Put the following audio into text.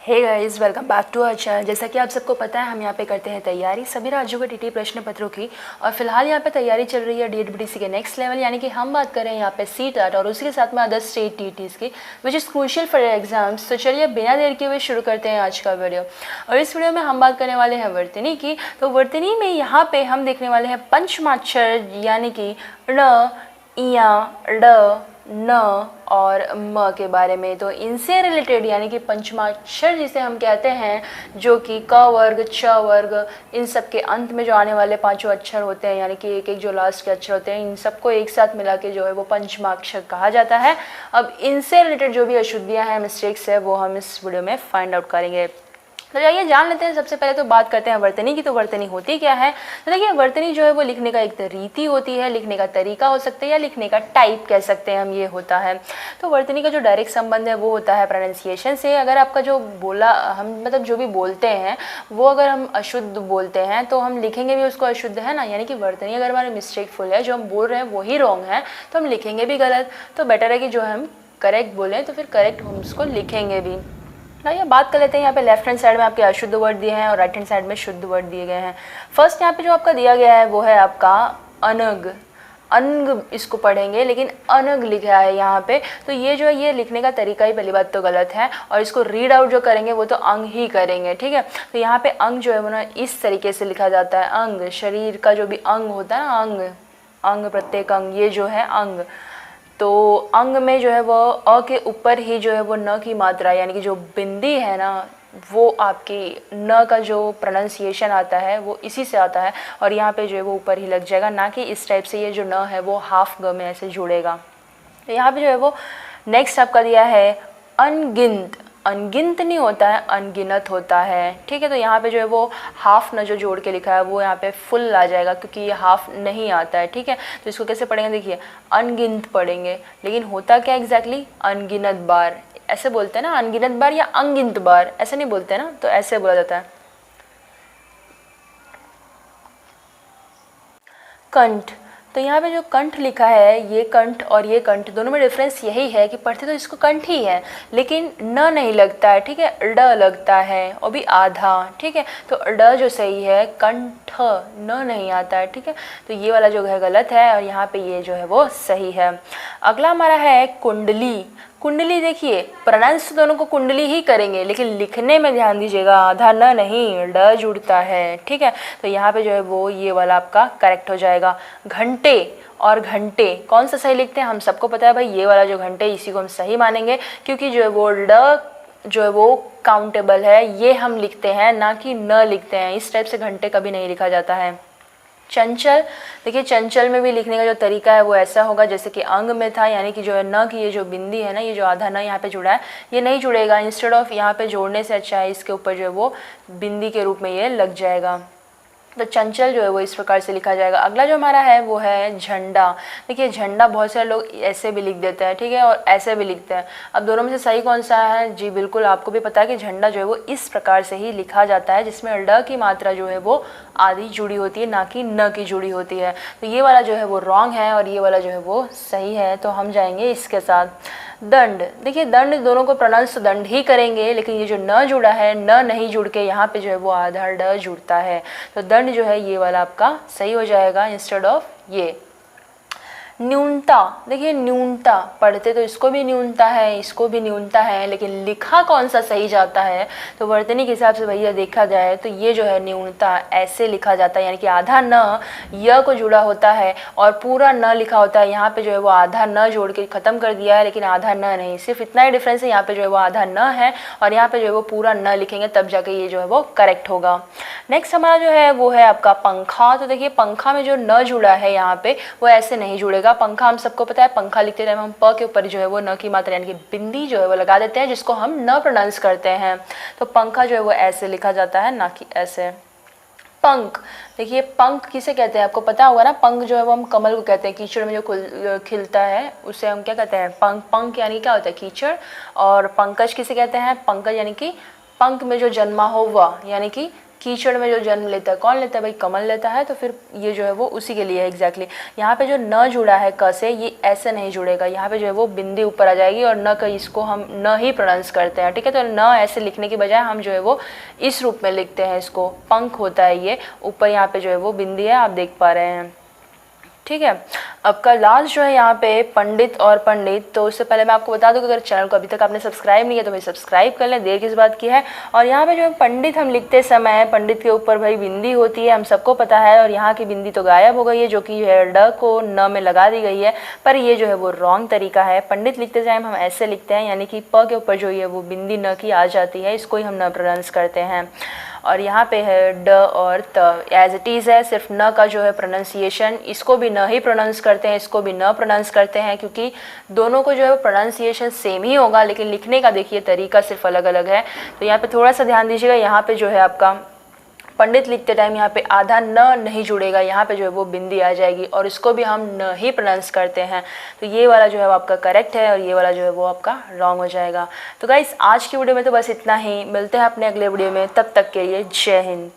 Hey guys, welcome back to our channel. जैसा कि आप सबको पता है, हम यहाँ पे करते हैं तैयारी सभी राज्यों के टीटी प्रश्न पत्रों की। और फिलहाल यहाँ पे तैयारी चल रही है डीएडबीटीसी के नेक्स्ट लेवल, यानी कि हम बात कर रहे हैं यहाँ पे सीटेट और उसी के साथ में अदर स्टेट टीटीज की, which is crucial for exams. तो चलिए बिना देर किए हुए शुरू करते हैं आज का वीडियो। और इस वीडियो में हम बात करने वाले हैं वर्तनी की। तो वर्तनी में यहाँ पे हम देखने वाले हैं पंचमाक्षर, यानी कि ण, इया, ड, न और म के बारे में। तो इनसे रिलेटेड यानी कि पंचमाक्षर जिसे हम कहते हैं, जो कि क वर्ग, च वर्ग, इन सब के अंत में जो आने वाले पांचों अक्षर होते हैं, यानी कि एक एक जो लास्ट के अक्षर होते हैं, इन सबको एक साथ मिला के जो है वो पंचमाक्षर कहा जाता है। अब इनसे रिलेटेड जो भी अशुद्धियाँ हैं, मिस्टेक्स है, वो हम इस वीडियो में फाइंड आउट करेंगे। तो चलिए जान लेते हैं। सबसे पहले तो बात करते हैं वर्तनी की। तो वर्तनी होती क्या है? तो देखिए, वर्तनी जो है वो लिखने का एक रीति होती है, लिखने का तरीका हो सकता है या लिखने का टाइप कह सकते हैं हम, ये होता है। तो वर्तनी का जो डायरेक्ट संबंध है वो होता है प्रोनाउंसिएशन से। अगर आपका जो बोला हम मतलब जो भी बोलते हैं वो अगर हम अशुद्ध बोलते हैं तो हम लिखेंगे भी उसको अशुद्ध, है ना। यानी कि वर्तनी अगर हमारी मिस्टेकफुल है, जो हम बोल रहे हैं वही रॉन्ग है, तो हम लिखेंगे भी गलत। तो बेटर है कि जो हम करेक्ट बोलें तो फिर करेक्ट हम उसको लिखेंगे भी। ये बात कर लेते हैं। यहाँ पे लेफ्ट हैंड साइड में आपके अशुद्ध वर्ड दिए हैं और राइट हैंड साइड में शुद्ध वर्ड दिए गए हैं। फर्स्ट यहाँ पे जो आपका दिया गया है वो है आपका अनग। अंग इसको पढ़ेंगे, लेकिन अनग लिखा है यहाँ पे। तो ये जो है ये लिखने का तरीका ही पहली बात तो गलत है, और इसको रीड आउट जो करेंगे वो तो अंग ही करेंगे, ठीक है। तो यहाँ पे अंग जो है वो ना इस तरीके से लिखा जाता है। अंग, शरीर का जो भी अंग होता है ना, अंग, अंग, प्रत्येक अंग, ये जो है अंग। तो अंग में जो है वो अ के ऊपर ही जो है वो न की मात्रा, यानी कि जो बिंदी है ना, वो आपकी न का जो प्रोनाउंसिएशन आता है वो इसी से आता है। और यहाँ पे जो है वो ऊपर ही लग जाएगा, ना कि इस टाइप से ये जो न है वो हाफ ग में ऐसे जुड़ेगा। तो यहाँ पे जो है वो नेक्स्ट आपका दिया है अनगिनत। अनगिनत नहीं होता है, अनगिनत होता है, ठीक है। तो यहाँ पे जो है वो हाफ न जो जोड़ के लिखा है वो यहाँ पे फुल आ जाएगा, क्योंकि ये हाफ नहीं आता है, ठीक है। तो इसको कैसे पढ़ेंगे? देखिए, अनगिनत पढ़ेंगे, लेकिन होता क्या एग्जैक्टली? अनगिनत बार ऐसे बोलते हैं ना, अनगिनत बार या अनगिनत बार ऐसे नहीं बोलते ना, तो ऐसे बोला जाता है। कंठ। तो यहाँ पे जो कंठ लिखा है, ये कंठ और ये कंठ दोनों में डिफरेंस यही है कि पढ़ते तो इसको कंठ ही है, लेकिन न नहीं लगता है, ठीक है, ड लगता है, और भी आधा, ठीक है। तो ड जो सही है, कंठ, न नहीं आता है, ठीक है। तो ये वाला जो है गलत है, और यहाँ पे ये जो है वो सही है। अगला हमारा है कुंडली। कुंडली, देखिए प्रोनाउंस दोनों को कुंडली ही करेंगे, लेकिन लिखने में ध्यान दीजिएगा, आधा न नहीं, ड जुड़ता है, ठीक है। तो यहाँ पे जो है वो ये वाला आपका करेक्ट हो जाएगा। घंटे और घंटे कौन सा सही लिखते हैं? हम सबको पता है भाई, ये वाला जो घंटे, इसी को हम सही मानेंगे, क्योंकि जो है वो ड जो है वो काउंटेबल है, ये हम लिखते हैं, ना कि न लिखते हैं। इस टाइप से घंटे कभी नहीं लिखा जाता है। चंचल, देखिए चंचल में भी लिखने का जो तरीका है वो ऐसा होगा जैसे कि अंग में था, यानी कि जो है न की ये जो बिंदी है ना, ये जो आधा न यहाँ पे जुड़ा है, ये नहीं जुड़ेगा। इंस्टेड ऑफ यहाँ पे जोड़ने से अच्छा है इसके ऊपर जो है वो बिंदी के रूप में ये लग जाएगा। तो चंचल जो है वो इस प्रकार से लिखा जाएगा। अगला जो हमारा है वो है झंडा। देखिए झंडा बहुत सारे लोग ऐसे भी लिख देते हैं, ठीक है, और ऐसे भी लिखते हैं। अब दोनों में से सही कौन सा है? जी बिल्कुल, आपको भी पता है कि झंडा जो है वो इस प्रकार से ही लिखा जाता है, जिसमें ड की मात्रा जो है वो आधी जुड़ी होती है, ना कि न की जुड़ी होती है। तो ये वाला जो है वो रॉन्ग है और ये वाला जो है वो सही है। तो हम जाएंगे इसके साथ। दंड, देखिए दंड दोनों को प्रोनाउंस दंड ही करेंगे, लेकिन ये जो न जुड़ा है, न नहीं जुड़ के यहाँ पे जो है वो आधा ड जुड़ता है। तो दंड जो है ये वाला आपका सही हो जाएगा इंस्टेड ऑफ ये। न्यूनता, देखिए न्यूनता पढ़ते तो इसको भी न्यूनता है, इसको भी न्यूनता है, लेकिन लिखा कौन सा सही जाता है? तो वर्तनी के हिसाब से भैया देखा जाए तो ये जो है न्यूनता ऐसे लिखा जाता है, यानी कि आधा न य को जुड़ा होता है और पूरा न लिखा होता है। यहाँ पे जो है वो आधा न जोड़ के ख़त्म कर दिया है, लेकिन आधा न नहीं, सिर्फ इतना ही डिफरेंस है। यहाँ पे जो है वो आधा न है और यहाँ पे जो है वो पूरा न लिखेंगे, तब जाके ये जो है वो करेक्ट होगा। नेक्स्ट हमारा जो है वो है आपका पंखा। तो देखिए पंखा में जो न जुड़ा है यहाँ पे वो ऐसे नहीं जुड़ेगा। पंखा हम सबको पता है, पंखा लिखते टाइम हम प के ऊपर जो है वो न की मात्रा यानी कि बिंदी जो है वो लगा देते हैं, जिसको हम न प्रोनाउंस करते हैं। तो पंखा जो है वो ऐसे लिखा जाता है, ना कि ऐसे। पंख, देखिए पंख किसे कहते हैं? आपको पता होगा ना, पंख जो है वो हम कमल को कहते हैं, कीचड़ में जो खिलता है उसे हम क्या कहते हैं? पंख। पंख यानी क्या होता है? कीचड़। और पंकज किसे कहते हैं? पंकज यानी कि पंख में जो जन्मा हुआ, यानी कि कीचड़ में जो जन्म लेता है कौन लेता है भाई, कमल लेता है। तो फिर ये जो है वो उसी के लिए है एग्जैक्टली। यहाँ पे जो न जुड़ा है क से, ये ऐसे नहीं जुड़ेगा, यहाँ पे जो है वो बिंदी ऊपर आ जाएगी और न का इसको हम न ही प्रोनाउंस करते हैं, ठीक है। तो न ऐसे लिखने की बजाय हम जो है वो इस रूप में लिखते हैं इसको। पंख होता है ये, ऊपर यहाँ पे जो है वो बिंदी है, आप देख पा रहे हैं, ठीक है। अब का लास्ट जो है यहाँ पे पंडित और पंडित। तो उससे पहले मैं आपको बता दूं कि अगर चैनल को अभी तक आपने सब्सक्राइब नहीं किया तो भाई सब्सक्राइब कर लें, देर किस बात की है। और यहाँ पे जो है पंडित हम लिखते समय पंडित के ऊपर भाई बिंदी होती है, हम सबको पता है, और यहाँ की बिंदी तो गायब हो गई है जो कि है ड को न में लगा दी गई है, पर ये जो है वो रॉन्ग तरीका है। पंडित लिखते टाइम हम ऐसे लिखते हैं, यानी कि प के ऊपर जो है वो बिंदी न की आ जाती है, इसको ही हम न प्रोनाउंस करते हैं। और यहाँ पे है ड और त, एज इट इज़ है, सिर्फ न का जो है प्रोनाउंसिएशन, इसको भी न ही प्रोनाउंस करते हैं, इसको भी न प्रोनाउंस करते हैं, क्योंकि दोनों को जो है प्रोनाउंसिएशन सेम ही होगा, लेकिन लिखने का देखिए तरीका सिर्फ अलग अलग है। तो यहाँ पे थोड़ा सा ध्यान दीजिएगा। यहाँ पे जो है आपका पंडित लिखते टाइम यहाँ पे आधा न नहीं जुड़ेगा, यहाँ पे जो है वो बिंदी आ जाएगी, और इसको भी हम न ही प्रोनाउंस करते हैं। तो ये वाला जो है वो आपका करेक्ट है और ये वाला जो है वो आपका रॉन्ग हो जाएगा। तो गाइस आज की वीडियो में तो बस इतना ही, मिलते हैं अपने अगले वीडियो में, तब तक के लिए जय हिंद।